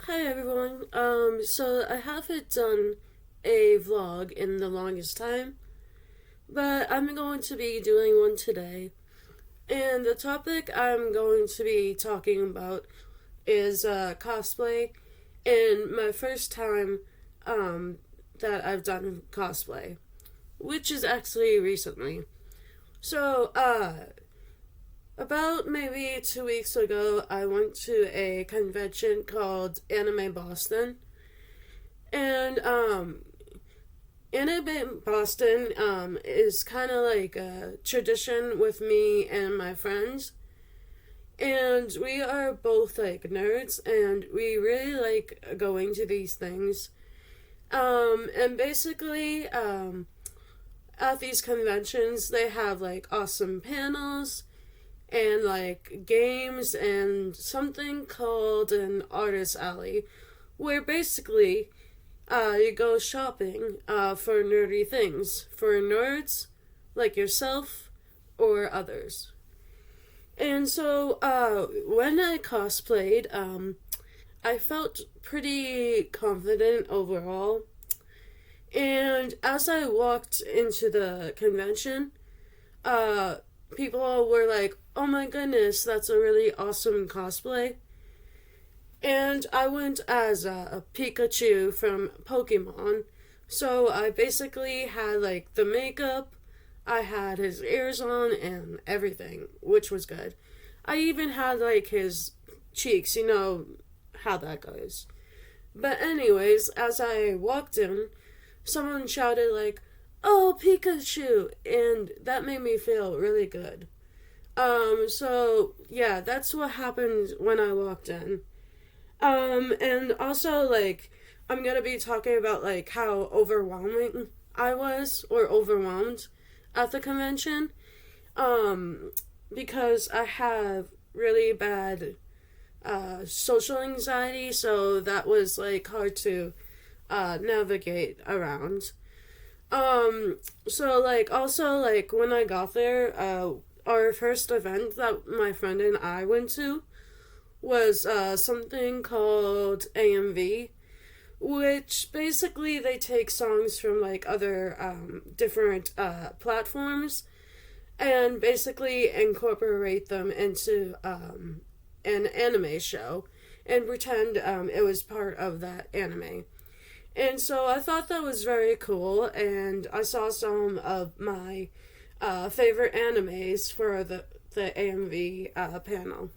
Hi everyone. So I haven't done a vlog in the longest time, but I'm going to be doing one today. And the topic I'm going to be talking about is cosplay and my first time that I've done cosplay, which is actually recently. So, about maybe 2 weeks ago, I went to a convention called Anime Boston. And Anime Boston is kind of like a tradition with me and my friends. And we are both like nerds, and we really like going to these things. And basically, at these conventions, they have like awesome panels and like games and something called an artist alley, where basically you go shopping for nerdy things for nerds like yourself or others. And so when I cosplayed, I felt pretty confident overall. And as I walked into the convention, uh, people were like, "Oh my goodness, that's a really awesome cosplay." And I went as a Pikachu from Pokemon. So I basically had like the makeup, I had his ears on, and everything, which was good. I even had like his cheeks, you know how that goes. But, anyways, as I walked in, someone shouted, like, "Oh, Pikachu!" And that made me feel really good. So yeah, that's what happened when I walked in. And also, like, I'm gonna be talking about, like, how overwhelming I was, or overwhelmed at the convention. Um, because I have really bad, social anxiety, so that was, like, hard to, navigate around. So, like, also, like, when I got there, our first event that my friend and I went to was something called AMV, which basically they take songs from like other different platforms and basically incorporate them into an anime show and pretend it was part of that anime. And so I thought that was very cool, and I saw some of my favorite animes for the AMV panel.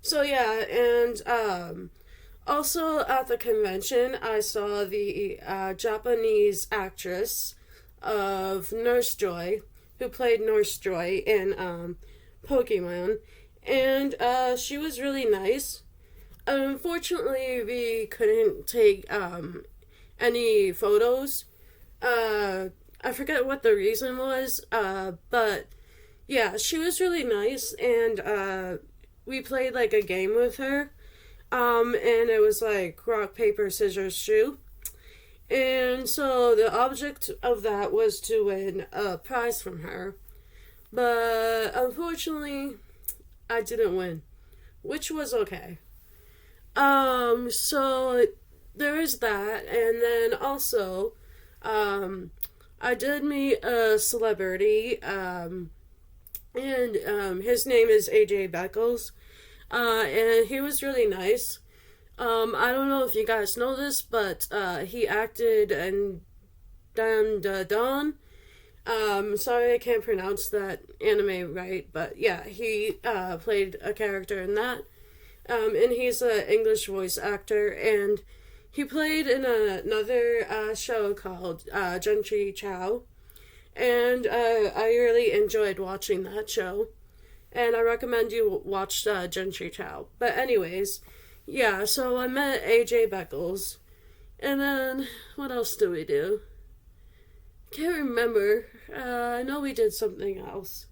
So yeah, and also at the convention, I saw the Japanese actress of Nurse Joy, who played Nurse Joy in Pokemon, and she was really nice. Unfortunately, we couldn't take any photos. I forget what the reason was, but yeah, she was really nice, and we played like a game with her. And it was like rock, paper, scissors, shoe. And so the object of that was to win a prize from her. But unfortunately, I didn't win, which was okay. So there is that, and then also, um, I did meet a celebrity, and his name is AJ Beckles, and he was really nice. I don't know if you guys know this, but he acted in Dan Da Don. Sorry I can't pronounce that anime right, but yeah, he played a character in that. And he's an English voice actor, and he played in another show called Gentry Chow, and I really enjoyed watching that show, and I recommend you watch Gentry Chow. But anyways, yeah, so I met AJ Beckles, and then what else do we do? Can't remember. I know we did something else.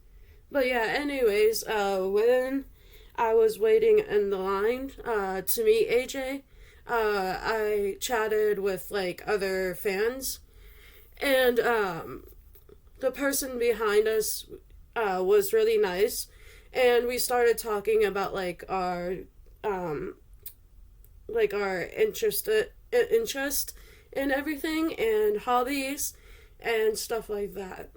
But yeah, anyways, when I was waiting in the line to meet AJ, I chatted with like other fans, and the person behind us was really nice, and we started talking about like our um, like our interest in everything and hobbies and stuff like that.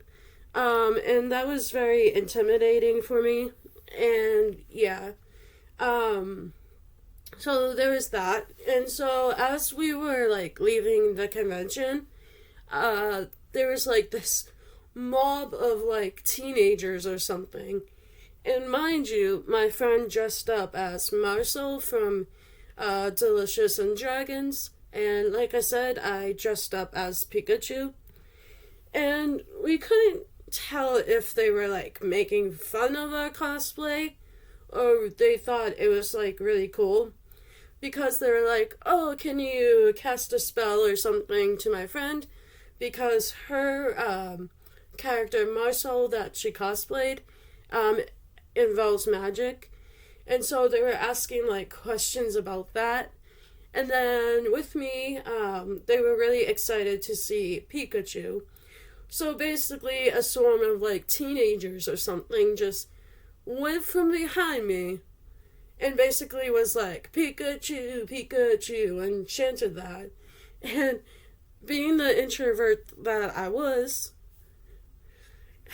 And that was very intimidating for me. And yeah. Um, so there was that. And so as we were like leaving the convention, there was like this mob of like teenagers or something. And mind you, my friend dressed up as Marcel from Delicious and Dragons. And like I said, I dressed up as Pikachu. And we couldn't tell if they were like making fun of our cosplay or they thought it was like really cool. Because they were like, oh, can you cast a spell or something to my friend? Because her character, Marcel, that she cosplayed, um, involves magic. And so they were asking like questions about that. And then with me, they were really excited to see Pikachu. So basically, a swarm of like teenagers or something just went from behind me and basically was like, Pikachu, Pikachu, and chanted that. And being the introvert that I was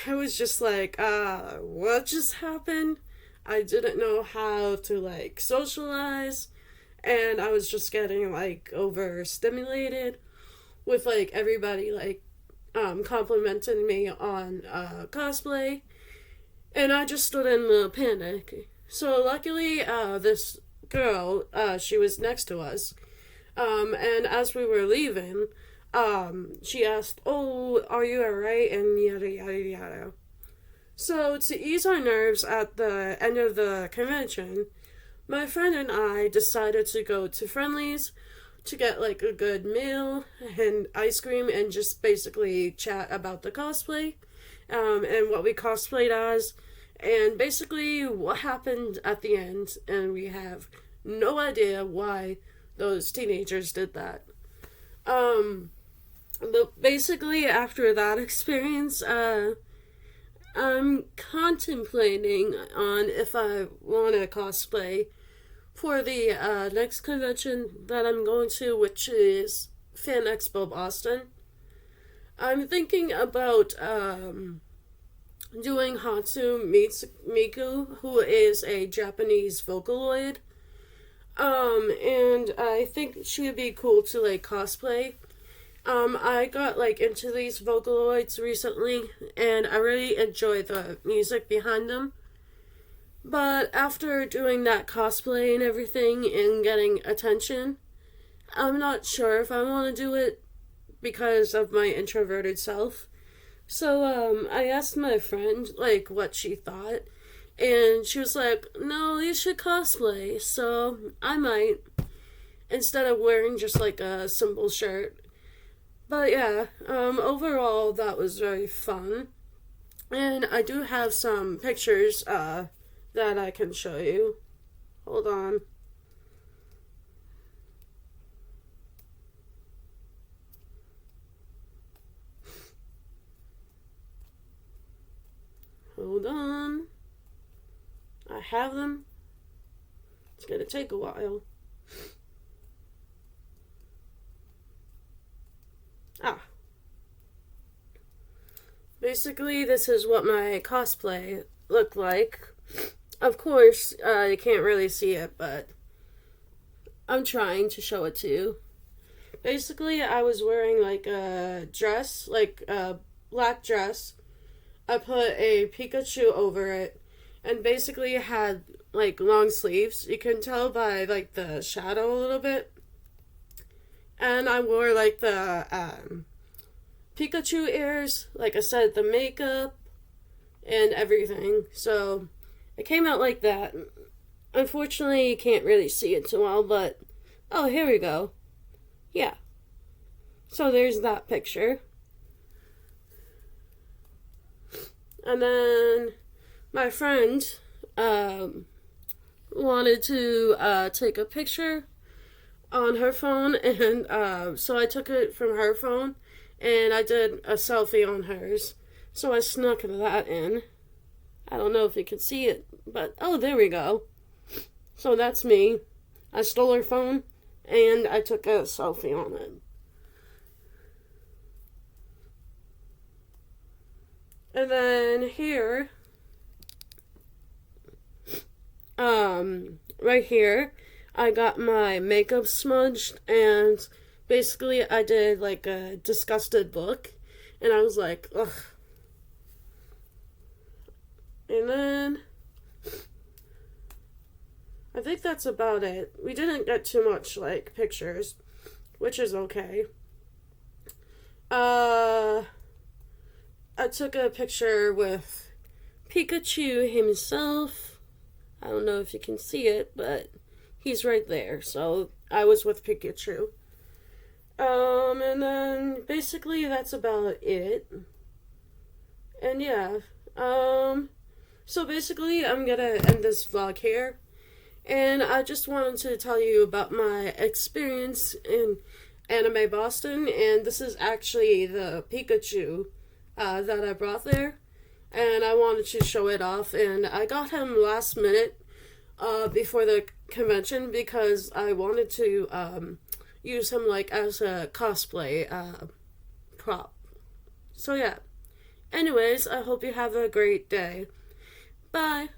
just like, what just happened? I didn't know how to like socialize, and I was just getting like overstimulated with like everybody like complimenting me on cosplay, and I just stood in the panic. So luckily, this girl, she was next to us, and as we were leaving, she asked, "Oh, are you alright?" and yada yada yada. So to ease our nerves at the end of the convention, my friend and I decided to go to Friendly's to get like a good meal and ice cream and just basically chat about the cosplay, and what we cosplayed as, and basically what happened at the end. And we have no idea why those teenagers did that. But basically after that experience, I'm contemplating on if I want to cosplay for the next convention that I'm going to, which is Fan Expo Boston. I'm thinking about doing Hatsu Miku, who is a Japanese Vocaloid. And I think she would be cool to like cosplay. I got like into these Vocaloids recently, and I really enjoy the music behind them. But after doing that cosplay and everything and getting attention, I'm not sure if I want to do it because of my introverted self. So, I asked my friend, like, what she thought, and she was like, no, you should cosplay, so I might, instead of wearing just, like, a simple shirt. But yeah, overall, that was very fun. And I do have some pictures, that I can show you. Hold on. Hold on. I have them. It's gonna take a while. Ah. Basically, this is what my cosplay looked like. Of course, you can't really see it, but I'm trying to show it to you. Basically, I was wearing like a dress, like a black dress. I put a Pikachu over it, and basically it had like long sleeves. You can tell by like the shadow a little bit. And I wore like the Pikachu ears, like I said, the makeup and everything. So it came out like that. Unfortunately, you can't really see it too well, but oh, here we go. Yeah. So there's that picture. And then my friend wanted to take a picture on her phone, and so I took it from her phone and I did a selfie on hers. So I snuck that in. I don't know if you can see it, but oh, there we go. So that's me. I stole her phone and I took a selfie on it. And then here, right here, I got my makeup smudged, and basically I did like a disgusted look, and I was like, ugh. And then I think that's about it. We didn't get too much like pictures, which is okay. I took a picture with Pikachu himself. I don't know if you can see it, but he's right there. So I was with Pikachu. And then basically that's about it. And yeah. So basically I'm gonna end this vlog here. And I just wanted to tell you about my experience in Anime Boston. And this is actually the Pikachu that I brought there. And I wanted to show it off. And I got him last minute before the convention because I wanted to use him like as a cosplay prop. So yeah. Anyways, I hope you have a great day. Bye.